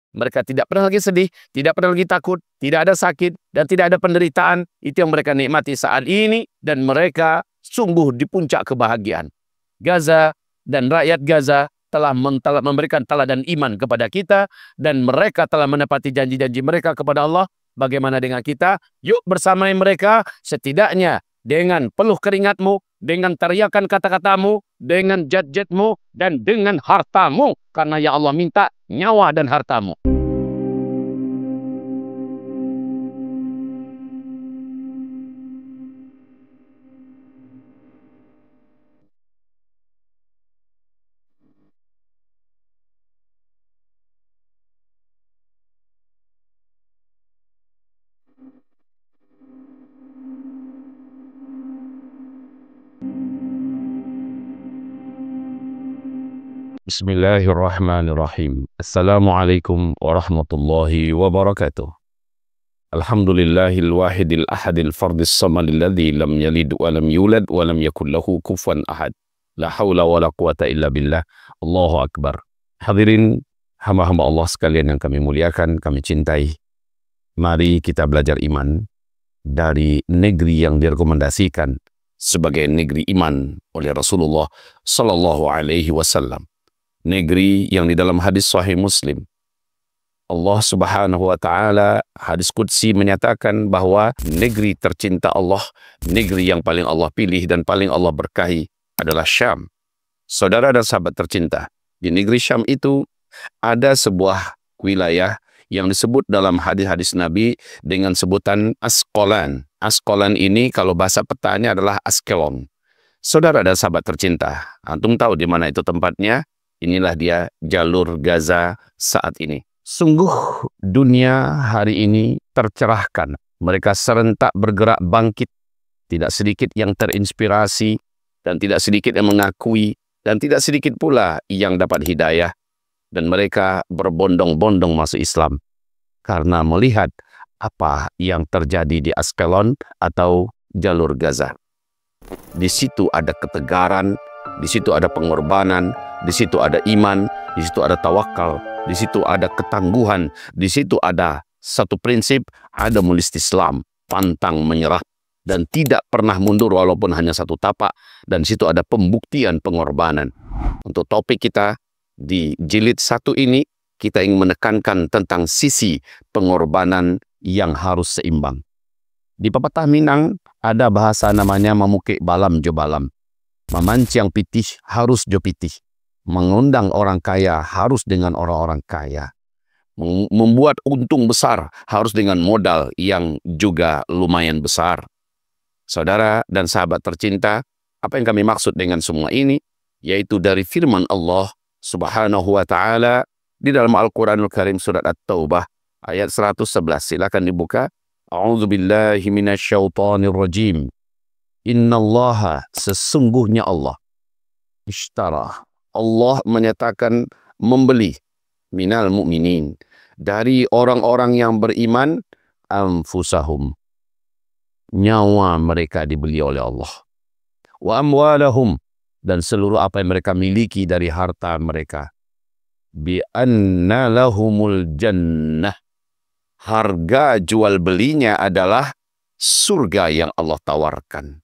Mereka tidak pernah lagi sedih, tidak pernah lagi takut, tidak ada sakit, dan tidak ada penderitaan. Itu yang mereka nikmati saat ini, dan mereka sungguh di puncak kebahagiaan. Gaza dan rakyat Gaza telah memberikan teladan iman kepada kita, dan mereka telah menepati janji-janji mereka kepada Allah. Bagaimana dengan kita? Yuk bersama mereka, setidaknya dengan peluh keringatmu, dengan teriakan kata-katamu, dengan jet-jetmu, dan dengan hartamu. Karena ya Allah minta nyawa dan hartamu. Bismillahirrahmanirrahim. Assalamualaikum warahmatullahi wabarakatuh. Alhamdulillahil wahidil ahadil fardis samadil ladzi lam yalid wa lam yulad wa lam yakul lahu kufuwan ahad. La haula wa la quwata illa billah. Allahu akbar. Hadirin hamba-hamba Allah sekalian yang kami muliakan, kami cintai. Mari kita belajar iman dari negeri yang direkomendasikan sebagai negeri iman oleh Rasulullah sallallahu alaihi wasallam. Negeri yang di dalam hadis Sahih Muslim, Allah Subhanahu wa Ta'ala, hadis Qudsi menyatakan bahwa negeri tercinta Allah, negeri yang paling Allah pilih dan paling Allah berkahi adalah Syam. Saudara dan sahabat tercinta, di negeri Syam itu ada sebuah wilayah yang disebut dalam hadis-hadis Nabi dengan sebutan Asqalan. Asqalan ini kalau bahasa petanya adalah Askelon. Saudara dan sahabat tercinta, antum tahu di mana itu tempatnya? Inilah dia jalur Gaza saat ini. Sungguh dunia hari ini tercerahkan. Mereka serentak bergerak bangkit. Tidak sedikit yang terinspirasi, dan tidak sedikit yang mengakui, dan tidak sedikit pula yang dapat hidayah. Dan mereka berbondong-bondong masuk Islam. Karena melihat apa yang terjadi di Askelon atau jalur Gaza. Di situ ada ketegaran, di situ ada pengorbanan, di situ ada iman, di situ ada tawakal, di situ ada ketangguhan, di situ ada satu prinsip, ada istislam, pantang menyerah, dan tidak pernah mundur walaupun hanya satu tapak, dan di situ ada pembuktian pengorbanan. Untuk topik kita di jilid 1 ini, kita ingin menekankan tentang sisi pengorbanan yang harus seimbang. Di pepatah Minang ada bahasa namanya memukik balam jo balam. Memancing pitih harus jo pitih. Mengundang orang kaya harus dengan orang-orang kaya. Membuat untung besar harus dengan modal yang juga lumayan besar. Saudara dan sahabat tercinta, apa yang kami maksud dengan semua ini? Yaitu dari firman Allah Subhanahu wa Ta'ala di dalam Al-Quranul Karim surat At-Taubah ayat 111. Silakan dibuka. A'udzubillahi minasyaitonir rajim. Innallaha, sesungguhnya Allah, ishtara, Allah menyatakan membeli minal mu'minin, dari orang-orang yang beriman, anfusahum, nyawa mereka dibeli oleh Allah, wa amwalahum, dan seluruh apa yang mereka miliki dari harta mereka, bi anna lahumul jannah, harga jual belinya adalah surga yang Allah tawarkan.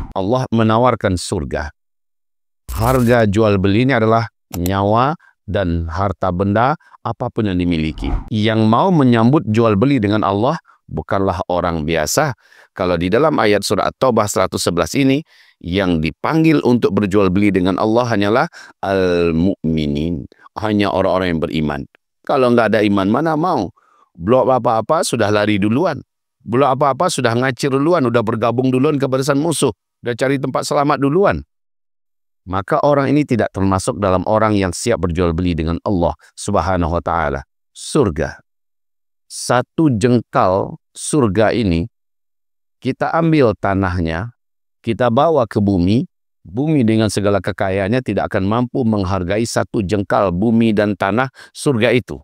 Allah menawarkan surga. Harga jual belinya adalah nyawa dan harta benda apapun yang dimiliki. Yang mau menyambut jual beli dengan Allah bukanlah orang biasa. Kalau di dalam ayat surah At-Taubah 111 ini, yang dipanggil untuk berjual beli dengan Allah hanyalah al-mu'minin. Hanya orang-orang yang beriman. Kalau nggak ada iman, mana mau? Belum apa-apa sudah lari duluan. Belum apa-apa sudah ngacir duluan, udah bergabung duluan ke barisan musuh. Udah cari tempat selamat duluan. Maka orang ini tidak termasuk dalam orang yang siap berjual beli dengan Allah Subhanahu wa Ta'ala. Surga. Satu jengkal surga ini, kita ambil tanahnya, kita bawa ke bumi. Bumi dengan segala kekayaannya tidak akan mampu menghargai satu jengkal bumi dan tanah surga itu.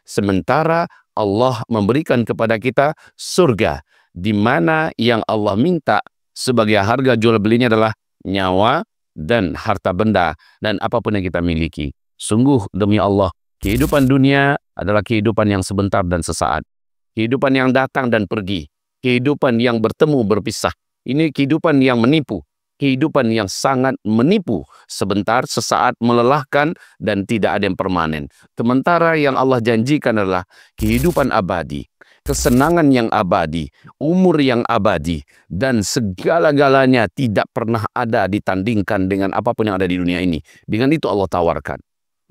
Sementara Allah memberikan kepada kita surga, di mana yang Allah minta sebagai harga jual belinya adalah nyawa dan harta benda dan apapun yang kita miliki. Sungguh demi Allah, Kehidupan dunia adalah kehidupan yang sebentar dan sesaat. Kehidupan yang datang dan pergi. Kehidupan yang bertemu berpisah. Ini kehidupan yang menipu. Kehidupan yang sangat menipu. Sebentar, sesaat, melelahkan, dan tidak ada yang permanen. Sementara yang Allah janjikan adalah kehidupan abadi. Kesenangan yang abadi, umur yang abadi, dan segala-galanya tidak pernah ada ditandingkan dengan apapun yang ada di dunia ini. Dengan itu Allah tawarkan.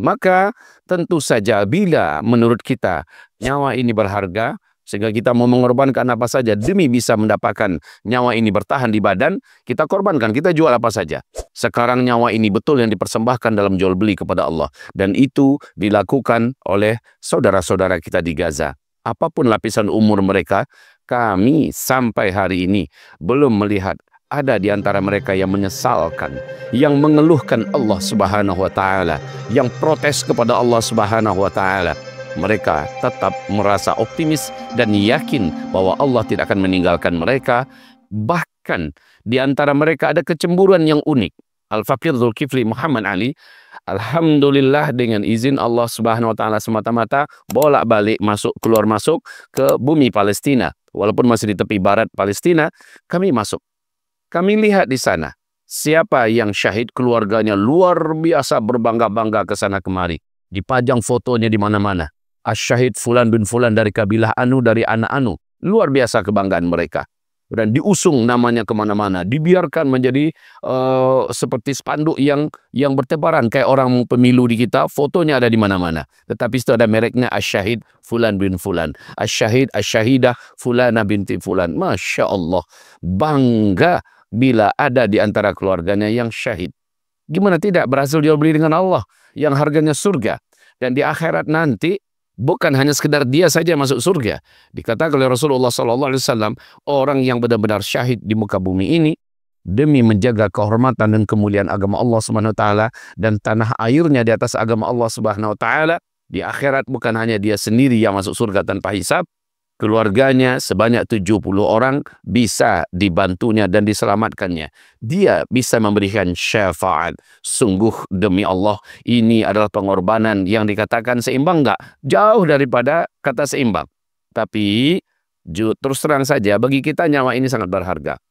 Maka tentu saja bila menurut kita nyawa ini berharga, sehingga kita mau mengorbankan apa saja demi bisa mendapatkan nyawa ini bertahan di badan, kita korbankan, kita jual apa saja. Sekarang nyawa ini betul yang dipersembahkan dalam jual beli kepada Allah. Dan itu dilakukan oleh saudara-saudara kita di Gaza. Apapun lapisan umur mereka, kami sampai hari ini belum melihat ada di antara mereka yang menyesalkan, yang mengeluhkan Allah Subhanahu wa Ta'ala, yang protes kepada Allah Subhanahu wa Ta'ala. Mereka tetap merasa optimis dan yakin bahwa Allah tidak akan meninggalkan mereka. Bahkan di antara mereka ada kecemburuan yang unik. Al-Faqih Dzulkifli Muhammad Ali, alhamdulillah dengan izin Allah Subhanahu wa Ta'ala semata-mata bolak-balik keluar masuk ke bumi Palestina. Walaupun masih di tepi barat Palestina, kami masuk. Kami lihat di sana siapa yang syahid, keluarganya luar biasa berbangga-bangga ke sana kemari. Dipajang fotonya di mana-mana. Asyahid Fulan bin Fulan dari kabilah Anu, dari anak Anu. Luar biasa kebanggaan mereka. Dan diusung namanya kemana-mana. Dibiarkan menjadi seperti spanduk yang bertebaran. Kayak orang pemilu di kita, fotonya ada di mana-mana. Tetapi itu ada mereknya Asyahid Fulan bin Fulan. Asyahid, Asyahidah Fulana binti Fulan. Masya Allah. Bangga bila ada di antara keluarganya yang syahid. Gimana tidak berhasil jual beli dengan Allah yang harganya surga. Dan di akhirat nanti bukan hanya sekedar dia saja masuk surga. Dikatakan oleh Rasulullah SAW, orang yang benar-benar syahid di muka bumi ini demi menjaga kehormatan dan kemuliaan agama Allah Subhanahu wa Ta'ala dan tanah airnya di atas agama Allah Subhanahu wa Ta'ala, di akhirat bukan hanya dia sendiri yang masuk surga tanpa hisab, keluarganya sebanyak 70 orang bisa dibantunya dan diselamatkannya. Dia bisa memberikan syafaat. Sungguh demi Allah, ini adalah pengorbanan yang dikatakan seimbang enggak? Jauh daripada kata seimbang. Tapi terus terang saja, bagi kita nyawa ini sangat berharga.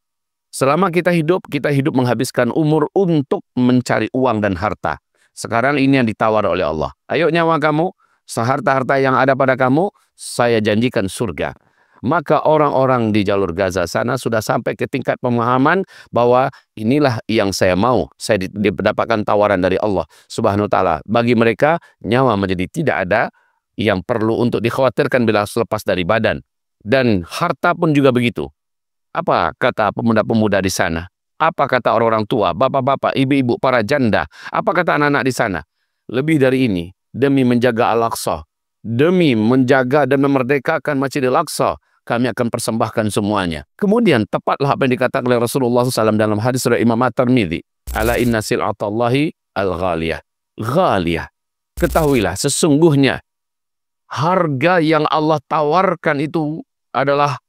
Selama kita hidup menghabiskan umur untuk mencari uang dan harta. Sekarang ini yang ditawar oleh Allah. Ayo nyawa kamu, seharta-harta yang ada pada kamu, saya janjikan surga. Maka orang-orang di jalur Gaza sana sudah sampai ke tingkat pemahaman bahwa inilah yang saya mau. Saya dapatkan tawaran dari Allah Subhanahu wa Ta'ala. Bagi mereka, nyawa menjadi tidak ada yang perlu untuk dikhawatirkan bila selepas dari badan. Dan harta pun juga begitu. Apa kata pemuda-pemuda di sana? Apa kata orang-orang tua, bapak-bapak, ibu-ibu, para janda? Apa kata anak-anak di sana? Lebih dari ini, demi menjaga Al-Aqsa, demi menjaga dan memerdekakan Masjidil Aqsa, kami akan persembahkan semuanya. Kemudian tepatlah apa yang dikatakan oleh Rasulullah SAW dalam hadis dari Imam At-Tirmidzi, ala inna sil'atallahi al-ghaliyah. Ghaliyah. Ketahuilah sesungguhnya harga yang Allah tawarkan itu adalah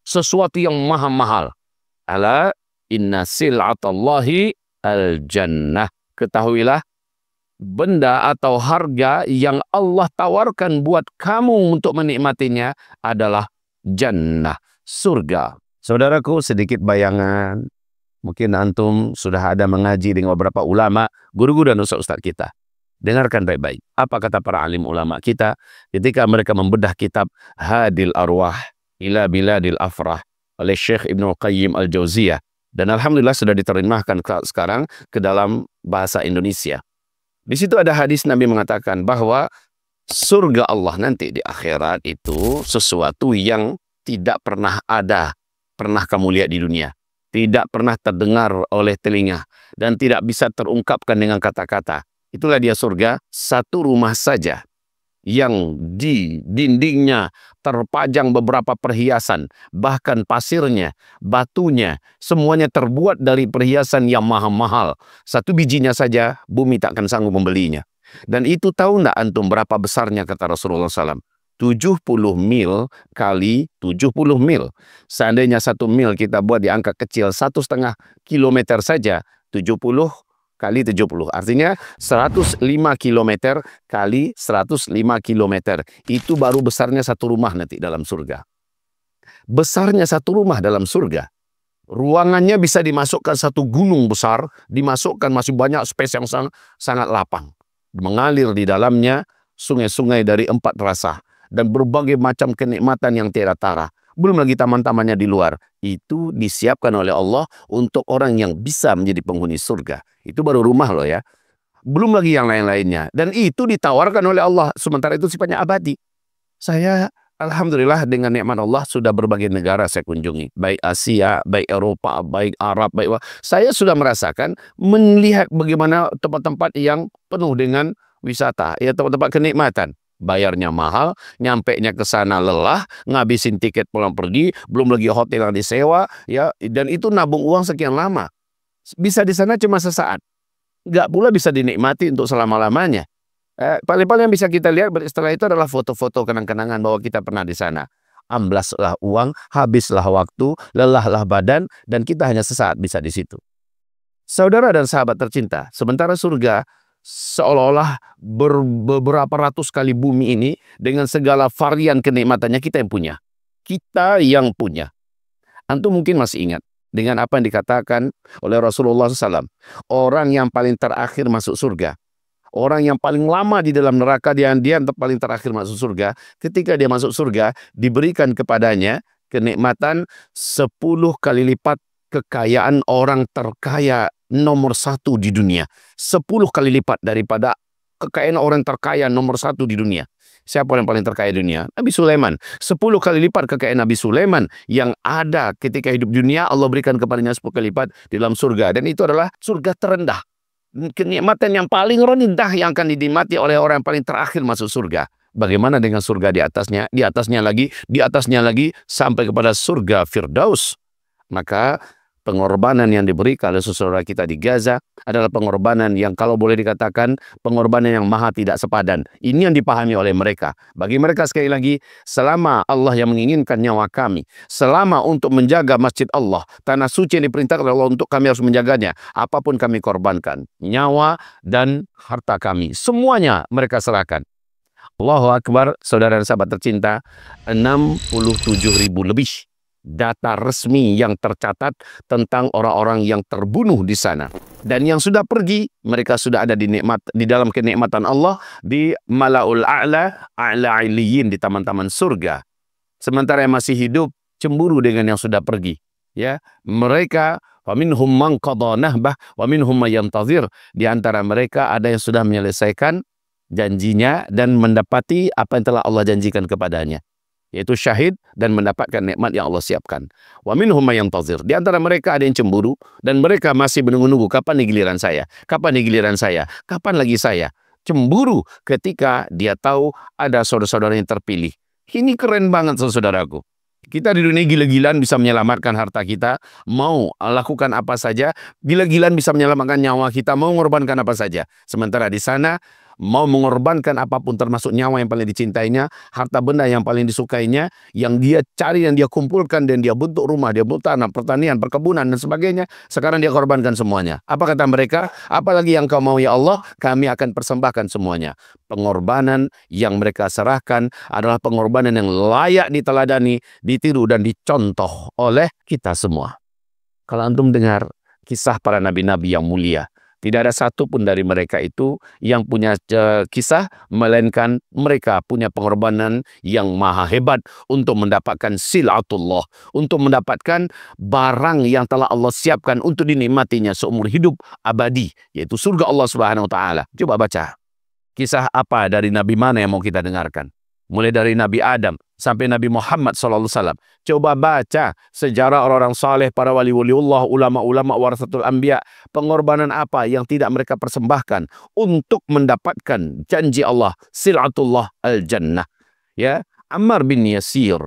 sesuatu yang maha-mahal. Ala inna sil'atallahi al-jannah. Ketahuilah benda atau harga yang Allah tawarkan buat kamu untuk menikmatinya adalah jannah, surga. Saudaraku, sedikit bayangan. Mungkin antum sudah ada mengaji dengan beberapa ulama, guru-guru dan ustaz-ustaz kita. Dengarkan baik-baik. Apa kata para alim ulama kita ketika mereka membedah kitab Hadil Arwah ila Biladil Afrah oleh Syekh Ibnu Qayyim Al-Jauziyah. Dan alhamdulillah sudah diterjemahkan sekarang ke dalam bahasa Indonesia. Di situ ada hadis Nabi mengatakan bahwa surga Allah nanti di akhirat itu sesuatu yang tidak pernah ada, pernah kamu lihat di dunia. Tidak pernah terdengar oleh telinga. Dan tidak bisa terungkapkan dengan kata-kata. Itulah dia surga, satu rumah saja. Yang di dindingnya terpajang beberapa perhiasan, bahkan pasirnya, batunya, semuanya terbuat dari perhiasan yang mahal-mahal. Satu bijinya saja bumi tak akan sanggup membelinya. Dan itu tahu enggak antum berapa besarnya kata Rasulullah SAW? 70 mil kali 70 mil. Seandainya 1 mil kita buat di angka kecil 1,5 kilometer saja, 70 kali 70. Artinya 105 km kali 105 km. Itu baru besarnya satu rumah nanti dalam surga. Besarnya satu rumah dalam surga. Ruangannya bisa dimasukkan satu gunung besar, dimasukkan masih banyak space yang sangat lapang. Mengalir di dalamnya sungai-sungai dari 4 rasa dan berbagai macam kenikmatan yang tiada tara. Belum lagi taman-tamannya di luar. Itu disiapkan oleh Allah untuk orang yang bisa menjadi penghuni surga. Itu baru rumah loh ya. Belum lagi yang lain-lainnya. Dan itu ditawarkan oleh Allah. Sementara itu sifatnya abadi. Saya alhamdulillah dengan nikmat Allah sudah berbagai negara saya kunjungi. Baik Asia, baik Eropa, baik Arab, saya sudah merasakan melihat bagaimana tempat-tempat yang penuh dengan wisata, ya tempat-tempat kenikmatan. Bayarnya mahal, nyampenya ke sana lelah, ngabisin tiket pulang pergi, belum lagi hotel yang disewa, ya, dan itu nabung uang sekian lama. Bisa di sana cuma sesaat. Nggak pula bisa dinikmati untuk selama-lamanya. Paling-paling yang bisa kita lihat setelah itu adalah foto-foto kenang-kenangan bahwa kita pernah di sana. Amblaslah uang, habislah waktu, lelahlah badan, dan kita hanya sesaat bisa di situ. Saudara dan sahabat tercinta, sementara surga seolah-olah beberapa ratus kali bumi ini dengan segala varian kenikmatannya kita yang punya. Kita yang punya. Antum mungkin masih ingat dengan apa yang dikatakan oleh Rasulullah SAW. Orang yang paling terakhir masuk surga. Orang yang paling lama di dalam neraka, dia paling terakhir masuk surga. Ketika dia masuk surga, diberikan kepadanya kenikmatan 10 kali lipat kekayaan orang terkaya nomor 1 di dunia. 10 kali lipat daripada kekayaan orang terkaya nomor 1 di dunia. Siapa yang paling terkaya di dunia? Nabi Sulaiman. 10 kali lipat kekayaan Nabi Sulaiman yang ada ketika hidup dunia, Allah berikan kepadanya 10 kali lipat di dalam surga. Dan itu adalah surga terendah. Kenikmatan yang paling rendah yang akan dinikmati oleh orang yang paling terakhir masuk surga. Bagaimana dengan surga di atasnya? Di atasnya lagi, sampai kepada surga Firdaus. Maka pengorbanan yang diberikan oleh saudara kita di Gaza adalah pengorbanan yang kalau boleh dikatakan pengorbanan yang maha tidak sepadan. Ini yang dipahami oleh mereka. Bagi mereka sekali lagi, selama Allah yang menginginkan nyawa kami, selama untuk menjaga masjid Allah, tanah suci yang diperintahkan oleh Allah untuk kami harus menjaganya, apapun kami korbankan, nyawa dan harta kami, semuanya mereka serahkan. Allahu Akbar, saudara dan sahabat tercinta, 67.000 lebih data resmi yang tercatat tentang orang-orang yang terbunuh di sana. Dan yang sudah pergi, mereka sudah ada di dalam kenikmatan Allah di Malaul A'la, A'la Iliyin, di taman-taman surga. Sementara yang masih hidup cemburu dengan yang sudah pergi. Ya, mereka wa minhum man qadha nahbah wa minhum may yantazir. Di antara mereka ada yang sudah menyelesaikan janjinya dan mendapati apa yang telah Allah janjikan kepadanya, yaitu syahid dan mendapatkan nikmat yang Allah siapkan. Wa minhum may yantazir. Di antara mereka ada yang cemburu dan mereka masih menunggu-nunggu, kapan nih giliran saya? Kapan nih giliran saya? Kapan lagi saya? Cemburu ketika dia tahu ada saudara-saudara yang terpilih. Ini keren banget saudaraku. Kita di dunia gila-gilaan bisa menyelamatkan harta kita, mau lakukan apa saja, gila-gilaan bisa menyelamatkan nyawa kita, mau mengorbankan apa saja. Sementara di sana mau mengorbankan apapun termasuk nyawa yang paling dicintainya, harta benda yang paling disukainya, yang dia cari dan dia kumpulkan dan dia bentuk rumah, dia bentuk tanah, pertanian, perkebunan dan sebagainya. Sekarang dia korbankan semuanya. Apa kata mereka? Apalagi yang kau mau ya Allah, kami akan persembahkan semuanya. Pengorbanan yang mereka serahkan adalah pengorbanan yang layak diteladani, ditiru dan dicontoh oleh kita semua. Kalau antum dengar kisah para nabi-nabi yang mulia, tidak ada satu pun dari mereka itu yang punya kisah, melainkan mereka punya pengorbanan yang maha hebat untuk mendapatkan silatullah, untuk mendapatkan barang yang telah Allah siapkan untuk dinikmatinya seumur hidup abadi, yaitu surga Allah Subhanahu wa taala. Coba baca. Kisah apa dari nabi mana yang mau kita dengarkan? Mulai dari Nabi Adam sampai Nabi Muhammad SAW. Coba baca sejarah orang-orang saleh, para wali-waliullah, ulama-ulama, warasatul anbiya. Pengorbanan apa yang tidak mereka persembahkan untuk mendapatkan janji Allah, silatullah al-jannah. Ya, Ammar bin Yasir,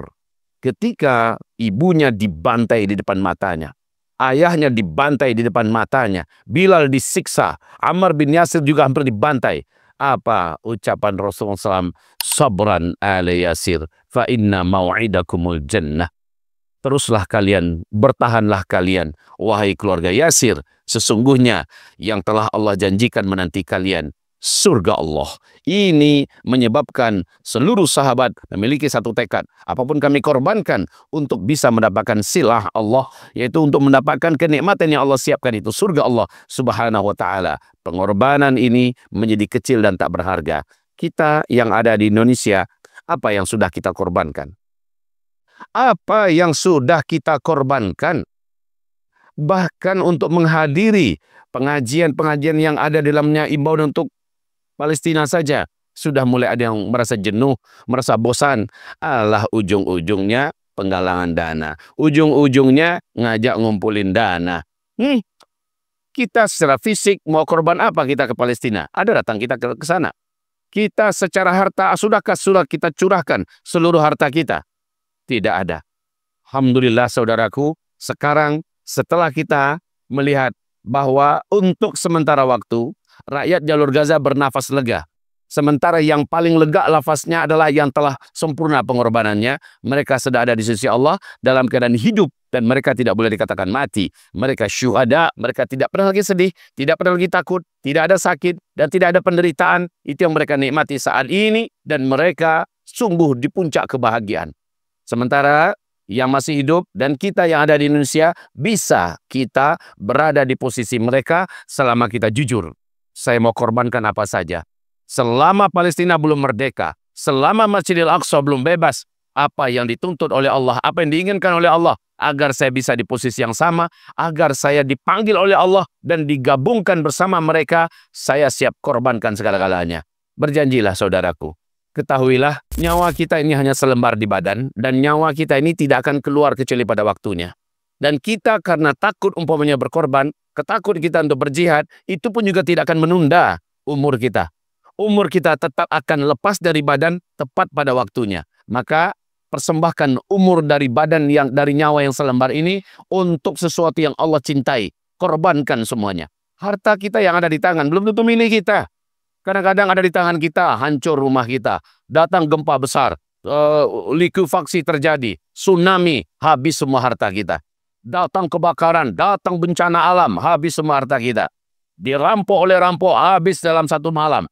ketika ibunya dibantai di depan matanya, ayahnya dibantai di depan matanya, Bilal disiksa, Ammar bin Yasir juga hampir dibantai. Apa ucapan Rasulullah SAW? Sabran ala Yasir, fa inna mau'idakumul jannah. teruslah kalian, bertahanlah kalian, wahai keluarga Yasir, sesungguhnya yang telah Allah janjikan menanti kalian surga Allah. Ini menyebabkan seluruh sahabat memiliki satu tekad, apapun kami korbankan untuk bisa mendapatkan silah Allah, yaitu untuk mendapatkan kenikmatan yang Allah siapkan, itu surga Allah subhanahu wa ta'ala. Pengorbanan ini menjadi kecil dan tak berharga. Kita yang ada di Indonesia, apa yang sudah kita korbankan? Apa yang sudah kita korbankan? Bahkan untuk menghadiri pengajian-pengajian yang ada di dalamnya imbauan untuk Palestina saja, sudah mulai ada yang merasa jenuh, merasa bosan. Alah, ujung-ujungnya penggalangan dana. Ujung-ujungnya ngajak ngumpulin dana. Kita secara fisik mau korban apa kita ke Palestina? Ada datang kita ke sana. Kita secara harta, sudahkah sudah kita curahkan seluruh harta kita? Tidak ada. Alhamdulillah saudaraku, sekarang setelah kita melihat bahwa untuk sementara waktu rakyat jalur Gaza bernafas lega, sementara yang paling lega lafaznya adalah yang telah sempurna pengorbanannya. Mereka sudah ada di sisi Allah dalam keadaan hidup dan mereka tidak boleh dikatakan mati. Mereka syuhada, mereka tidak pernah lagi sedih, tidak pernah lagi takut, tidak ada sakit dan tidak ada penderitaan. Itu yang mereka nikmati saat ini dan mereka sungguh di puncak kebahagiaan. Sementara yang masih hidup dan kita yang ada di Indonesia bisa kita berada di posisi mereka selama kita jujur. Saya mau korbankan apa saja. Selama Palestina belum merdeka, selama Masjidil Aqsa belum bebas, apa yang dituntut oleh Allah, apa yang diinginkan oleh Allah, agar saya bisa di posisi yang sama, agar saya dipanggil oleh Allah dan digabungkan bersama mereka, saya siap korbankan segala-galanya. Berjanjilah saudaraku. Ketahuilah, nyawa kita ini hanya selembar di badan, dan nyawa kita ini tidak akan keluar kecuali pada waktunya. Dan kita karena takut umpamanya berkorban, ketakutan kita untuk berjihad, itu pun juga tidak akan menunda umur kita. Umur kita tetap akan lepas dari badan tepat pada waktunya. Maka persembahkan umur dari badan dari nyawa yang selembar ini untuk sesuatu yang Allah cintai. Korbankan semuanya. Harta kita yang ada di tangan belum tentu milik kita. Kadang-kadang ada di tangan kita, hancur rumah kita, datang gempa besar, likuifaksi terjadi, tsunami, habis semua harta kita. Datang kebakaran, datang bencana alam, habis semua harta kita. Dirampok oleh rampok, habis dalam satu malam.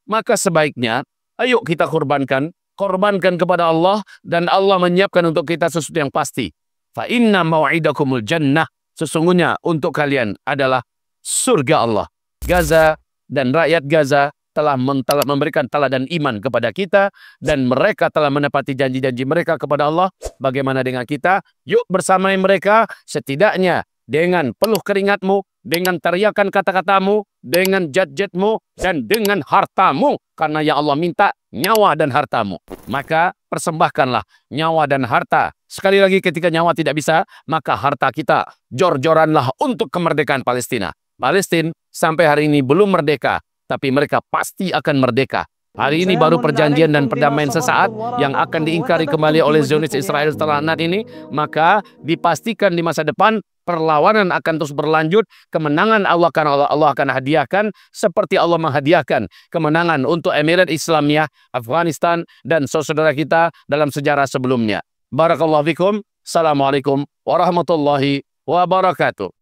Maka sebaiknya, ayo kita korbankan kepada Allah, dan Allah menyiapkan untuk kita sesuatu yang pasti. Fa inna mau'idakumul jannah, sesungguhnya untuk kalian adalah surga Allah. Gaza dan rakyat Gaza telah memberikan teladan iman kepada kita, dan mereka telah menepati janji-janji mereka kepada Allah. Bagaimana dengan kita? Yuk bersama mereka, setidaknya dengan peluh keringatmu, dengan teriakan kata-katamu, dengan jat-jatmu, dan dengan hartamu. Karena yang Allah minta nyawa dan hartamu. Maka persembahkanlah nyawa dan harta. Sekali lagi, ketika nyawa tidak bisa, maka harta kita jor-joranlah untuk kemerdekaan Palestina. Palestina sampai hari ini belum merdeka, tapi mereka pasti akan merdeka. Hari ini baru perjanjian dan perdamaian sesaat yang akan diingkari kembali oleh Zionis Israel setelah nanti ini. Maka dipastikan di masa depan perlawanan akan terus berlanjut. Kemenangan Allah akan hadiahkan seperti Allah menghadiahkan kemenangan untuk Emirat Islamiyah, Afghanistan, dan saudara kita dalam sejarah sebelumnya. Barakallahu fikum. Assalamualaikum warahmatullahi wabarakatuh.